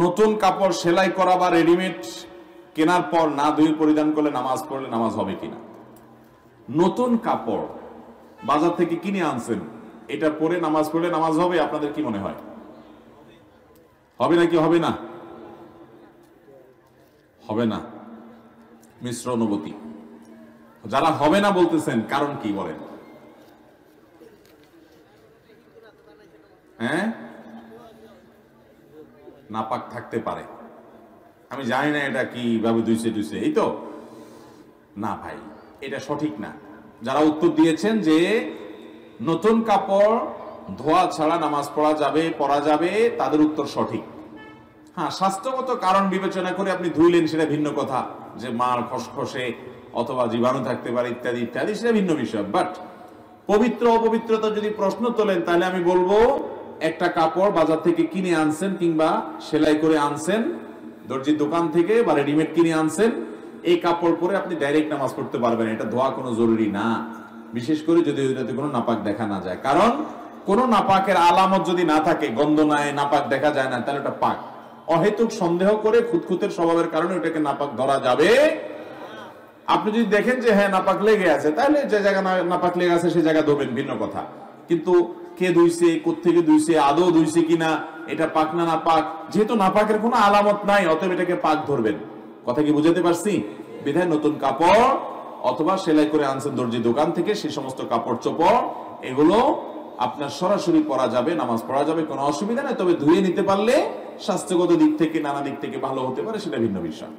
নতুন কাপড় সেলাই করা বা রেডিমেড কেনার পর না ধুয়ে পরিধান করলে নামাজ পড়লে নামাজ হবে কিনা? নতুন কাপড় বাজার থেকে কিনে আনছেন, এটা পরে নামাজ পড়লে নামাজ হবে? আপনাদের কি মনে হয়, হবে নাকি হবে না? হবে না, মিশ্র অনুভূতি। যারা হবে না বলতেছেন কারণ কি বলেন? হ্যাঁ, নাপাক থাকতে পারে, আমি জানি না এটা কি ভাবে দুইছে টুইছে, এই তো না ভাই, এটা সঠিক না। যারা উত্তর দিয়েছেন যে নতুন কাপড় ধোয়া ছাড়া নামাজ পড়া যাবে তাদের উত্তর সঠিক। হ্যাঁ, স্বাস্থ্যগত কারণ বিবেচনা করে আপনি ধুইলেন সেটা ভিন্ন কথা, যে মার খসখসে অথবা জীবাণু থাকতে পারে ইত্যাদি ইত্যাদি, সেটা ভিন্ন বিষয়। বাট পবিত্র অপবিত্রতা যদি প্রশ্ন তোলেন, তাহলে আমি বলবো একটা কাপড় বাজার থেকে কিনে আনছেন কিংবা সেলাই করে আনছেন দর্জির দোকান থেকে বা রেডিমেড কিনে আনছেন, এই কাপড় পরে আপনি ডাইরেক্ট নামাজ পড়তে পারবেন, এটা ধোয়া কোনো জরুরি না, বিশেষ করে যদি ওইটাতে কোনো নাপাক দেখা না যায়। কারণ কোনো নাপাকের আলামত যদি না থাকে, গন্ধ নাই, নাপাক দেখা যায় না, তাহলে ওটা পাক। অহেতুক সন্দেহ করে খুঁতখুঁতের স্বভাবের কারণে ওটাকে নাপাক ধরা যাবে। আপনি যদি দেখেন যে হ্যাঁ নাপাক লেগে আছে, তাহলে যে জায়গা নাপাক লেগে আছে সেই জায়গা ধোবেন, ভিন্ন কথা। কিন্তু কে ধুইছে, কোত্থেকে ধুইছে, আদৌ ধুইছে কিনা, এটা পাক না নাপাক, যেহেতু নাপাকের কোনো আলামত নাই, অতএব এটাকে পাক ধরবেন। কথা কি বুঝাতে পারছি? বিধায় নতুন কাপড় অথবা সেলাই করে আনছেন দর্জি দোকান থেকে, সেই সমস্ত কাপড় চোপড় এগুলো আপনার সরাসরি পরা যাবে, নামাজ পড়া যাবে, কোনো অসুবিধা নেই। তবে ধুয়ে নিতে পারলে স্বাস্থ্যগত দিক থেকে নানা দিক থেকে ভালো হতে পারে, সেটা ভিন্ন বিষয়।